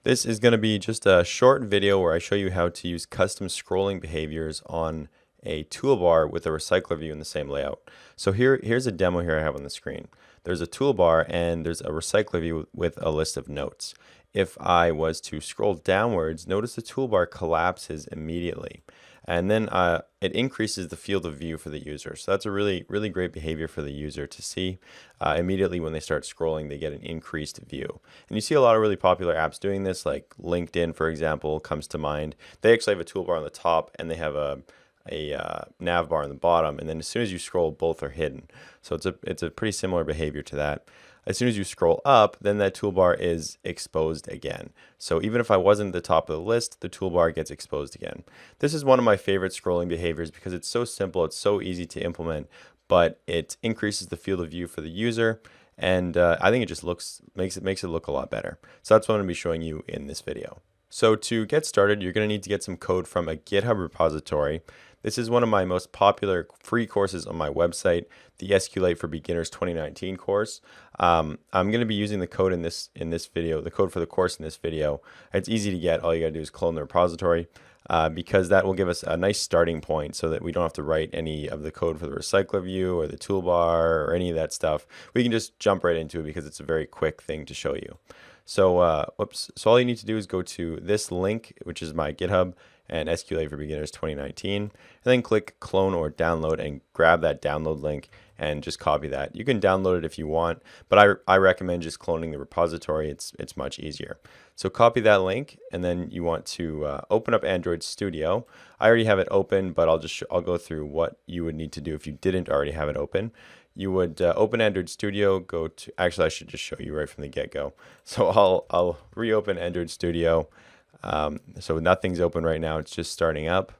This is going to be just a short video where I show you how to use custom scrolling behaviors on a toolbar with a recycler view in the same layout. So here's a demo here I have on the screen. There's a toolbar and there's a recycler view with a list of notes. If I was to scroll downwards, notice the toolbar collapses immediately. And then it increases the field of view for the user. So that's a really great behavior for the user to see. Immediately when they start scrolling, they get an increased view. And you see a lot of really popular apps doing this, like LinkedIn, for example, comes to mind. They actually have a toolbar on the top and they have a nav bar on the bottom, and then as soon as you scroll, both are hidden. So it's a pretty similar behavior to that. As soon as you scroll up, then that toolbar is exposed again. So even if I wasn't at the top of the list, the toolbar gets exposed again. This is one of my favorite scrolling behaviors because it's so simple, it's so easy to implement, but it increases the field of view for the user, and I think it just makes it look a lot better. So that's what I'm going to be showing you in this video. So to get started, you're going to need to get some code from a GitHub repository. This is one of my most popular free courses on my website, the SQLite for Beginners 2019 course. I'm going to be using the code in this video, the code for the course in this video. It's easy to get. All you got to do is clone the repository because that will give us a nice starting point so that we don't have to write any of the code for the recycler view or the toolbar or any of that stuff. We can just jump right into it because it's a very quick thing to show you. So, So all you need to do is go to this link, which is my GitHub and SQLite for Beginners 2019, and then click clone or download and grab that download link and just copy that. You can download it if you want, but I recommend just cloning the repository. It's much easier. So copy that link, and then you want to open up Android Studio. I already have it open, but I'll go through what you would need to do if you didn't already have it open. You would open Android Studio, actually I should just show you right from the get-go. So I'll reopen Android Studio. So nothing's open right now, it's just starting up.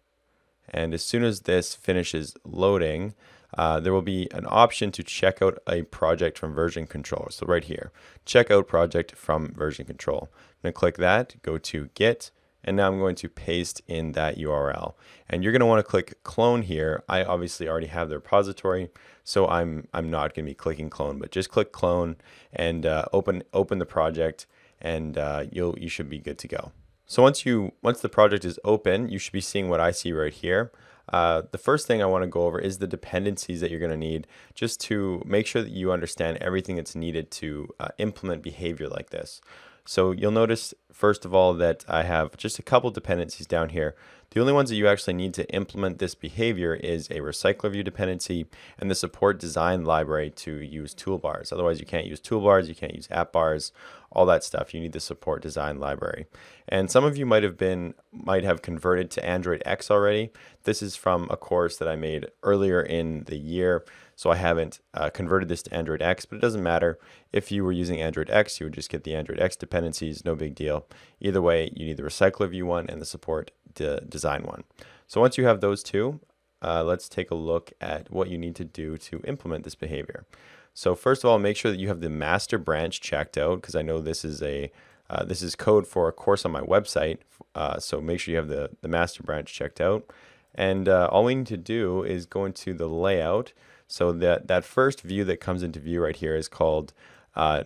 And as soon as this finishes loading, there will be an option to check out a project from version control. So right here, check out project from version control. I'm going to click that, go to Git, and now I'm going to paste in that URL. And you're going to want to click clone here. I obviously already have the repository, so I'm not going to be clicking clone, but just click clone and open the project, and you should be good to go. So once the project is open, you should be seeing what I see right here. The first thing I want to go over is the dependencies that you're going to need just to make sure that you understand everything that's needed to implement behavior like this. So you'll notice, first of all, that I have just a couple dependencies down here. The only ones that you actually need to implement this behavior is a RecyclerView dependency and the support design library to use toolbars. Otherwise, you can't use toolbars, you can't use AppBars, all that stuff. You need the support design library. And some of you might have converted to Android X already. This is from a course that I made earlier in the year. So I haven't converted this to Android X, but it doesn't matter. If you were using Android X, you would just get the Android X dependencies, no big deal. Either way, you need the RecyclerView one and the support design one. So once you have those two, let's take a look at what you need to do to implement this behavior. So first of all, make sure that you have the master branch checked out, because I know this is code for a course on my website. So make sure you have the master branch checked out. And all we need to do is go into the layout. So that first view that comes into view right here is called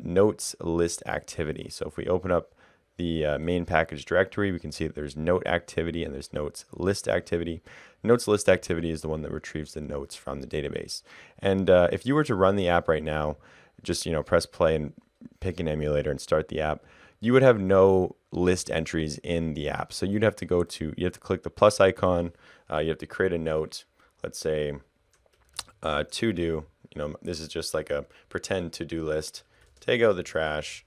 notes list activity. So if we open up the main package directory, we can see that there's note activity and there's notes list activity. Notes list activity is the one that retrieves the notes from the database. And if you were to run the app right now, just press play and pick an emulator and start the app, you would have no list entries in the app. So you have to click the plus icon, you have to create a note, let's say to do, this is just like a pretend to-do list, take out the trash,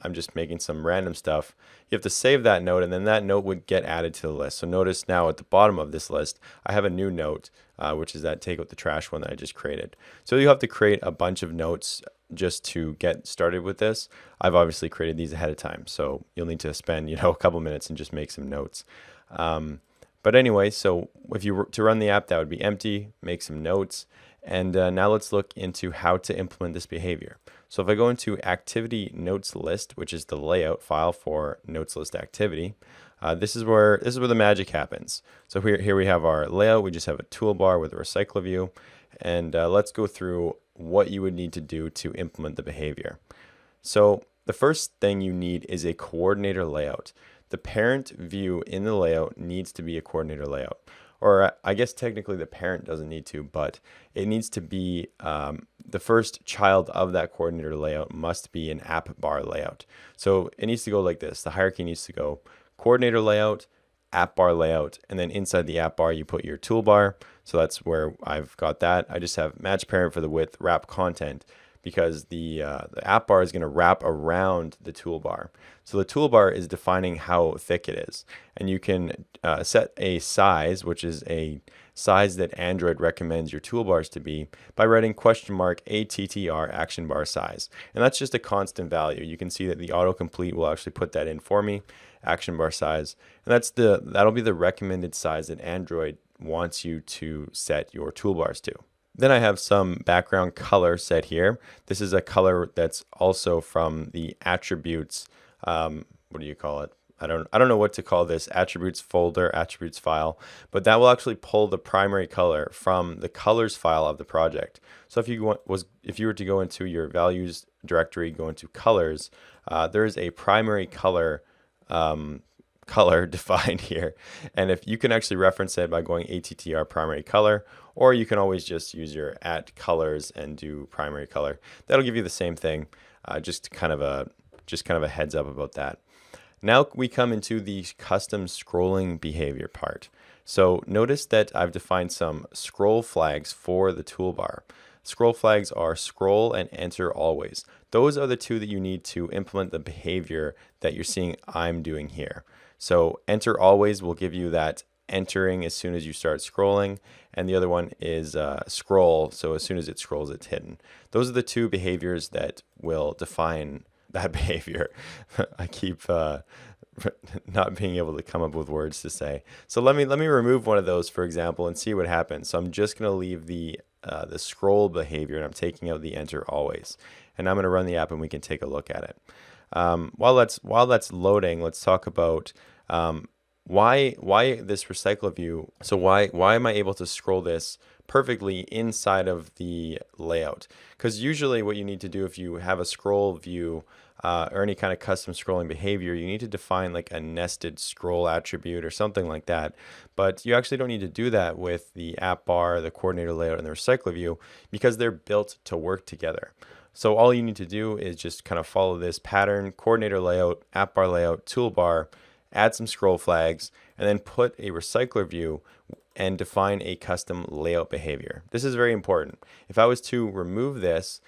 I'm just making some random stuff. You have to save that note, and then that note would get added to the list. So notice now at the bottom of this list, I have a new note, which is that take out the trash one that I just created. So you have to create a bunch of notes just to get started with this. I've obviously created these ahead of time, so you'll need to spend a couple minutes and just make some notes. But anyway, so if you were to run the app, that would be empty, make some notes. And now let's look into how to implement this behavior. So if I go into activity notes list, which is the layout file for notes list activity, this is where the magic happens. So here we have our layout. We just have a toolbar with a recycler view. And let's go through what you would need to do to implement the behavior. So The first thing you need is a coordinator layout. The parent view in the layout needs to be a coordinator layout. Or I guess technically the parent doesn't need to, but it needs to be the first child of that coordinator layout must be an AppBarLayout. So it needs to go like this. The hierarchy needs to go coordinator layout, AppBarLayout, and then inside the AppBar you put your toolbar. So that's where I've got that. I just have match parent for the width, wrap content, because the AppBar is going to wrap around the toolbar. So the toolbar is defining how thick it is. And you can set a size, which is a size that Android recommends your toolbars to be, by writing $ATTR action bar size. And that's just a constant value. You can see that the autocomplete will actually put that in for me, action bar size. And that'll be the recommended size that Android wants you to set your toolbars to. Then I have some background color set here. This is a color that's also from the attributes. What do you call it? I don't know what to call this, attributes folder, attributes file, but that will actually pull the primary color from the colors file of the project. So if you were to go into your values directory, go into colors, there is a primary color defined here, and if you can actually reference it by going attr primary color, or you can always just use your @colors and do primary color. That'll give you the same thing. Just kind of a heads up about that. Now we come into the custom scrolling behavior part. So notice that I've defined some scroll flags for the toolbar. Scroll flags are scroll and enter always. Those are the two that you need to implement the behavior that you're seeing I'm doing here. So enter always will give you that entering as soon as you start scrolling, and the other one is scroll, so as soon as it scrolls it's hidden. Those are the two behaviors that will define that behavior. I keep not being able to come up with words to say. So let me remove one of those, for example, and see what happens. So I'm just going to leave the scroll behavior, and I'm taking out the enter always. And I'm going to run the app, and we can take a look at it. While that's loading, let's talk about why this RecyclerView. So why am I able to scroll this perfectly inside of the layout? Because usually what you need to do if you have a scroll view or any kind of custom scrolling behavior, you need to define like a nested scroll attribute or something like that. But you actually don't need to do that with the AppBar, the coordinator layout, and the RecyclerView, because they're built to work together. So all you need to do is just kind of follow this pattern: coordinator layout, AppBar layout, toolbar, add some scroll flags, and then put a RecyclerView and define a custom layout behavior. This is very important. If I was to remove this,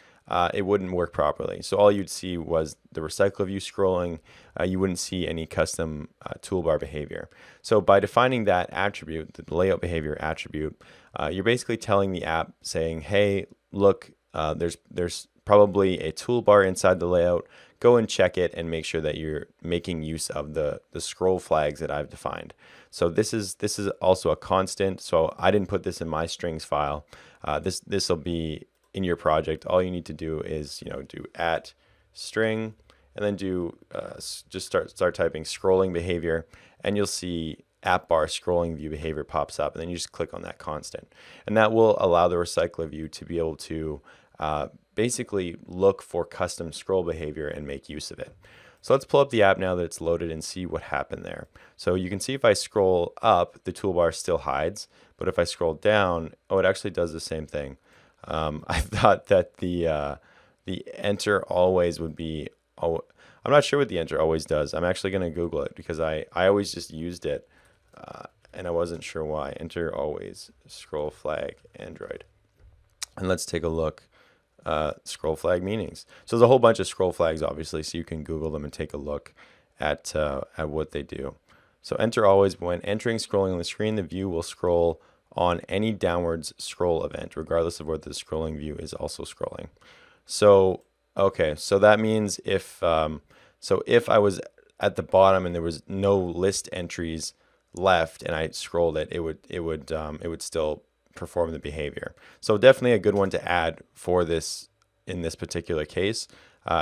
it wouldn't work properly. So all you'd see was the RecyclerView scrolling. You wouldn't see any custom toolbar behavior. So by defining that attribute, the layout behavior attribute, you're basically telling the app, saying, hey, look, there's probably a toolbar inside the layout. Go and check it and make sure that you're making use of the scroll flags that I've defined. So this is also a constant. So I didn't put this in my strings file. This will be in your project. All you need to do is do @string and then do just start typing scrolling behavior, and you'll see AppBar scrolling view behavior pops up, and then you just click on that constant, and that will allow the RecyclerView to be able to basically look for custom scroll behavior and make use of it. So let's pull up the app now that it's loaded and see what happened there. So you can see if I scroll up, the toolbar still hides, but if I scroll down, oh, it actually does the same thing. I thought that the enter always would be, I'm not sure what the enter always does. I'm actually going to Google it because I always just used it and I wasn't sure why. Enter always, scroll flag, Android. And let's take a look. Scroll flag meanings. So there's a whole bunch of scroll flags, obviously, so you can Google them and take a look at what they do. So enter always: when entering, scrolling on the screen, the view will scroll on any downwards scroll event, regardless of whether the scrolling view is also scrolling. So okay, so that means if if I was at the bottom and there was no list entries left and I scrolled it, it would still perform the behavior. So definitely a good one to add for this in this particular case.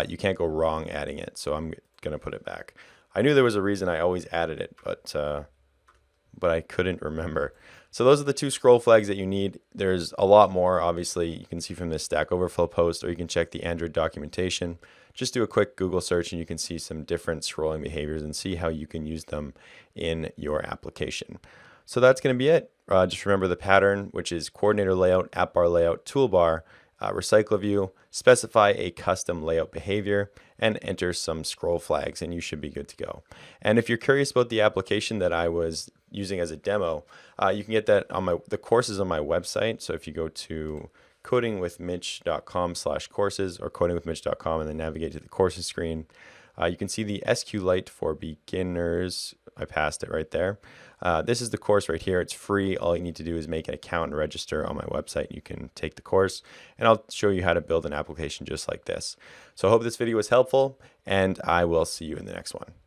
You can't go wrong adding it, so I'm gonna put it back. I knew there was a reason I always added it, but I couldn't remember. So those are the two scroll flags that you need. There's a lot more, obviously. You can see from this Stack Overflow post, or you can check the Android documentation. just do a quick Google search and you can see some different scrolling behaviors and see how you can use them in your application. So that's going to be it. Just remember the pattern, which is coordinator layout, AppBarLayout, toolbar, RecyclerView, specify a custom layout behavior, and enter some scroll flags, and you should be good to go. And if you're curious about the application that I was using as a demo, you can get that on the courses on my website. So if you go to codingwithmitch.com/courses or codingwithmitch.com and then navigate to the courses screen, you can see the SQLite for beginners. I passed it right there. This is the course right here. It's free. All you need to do is make an account and register on my website. You can take the course, and I'll show you how to build an application just like this. So I hope this video was helpful, and I will see you in the next one.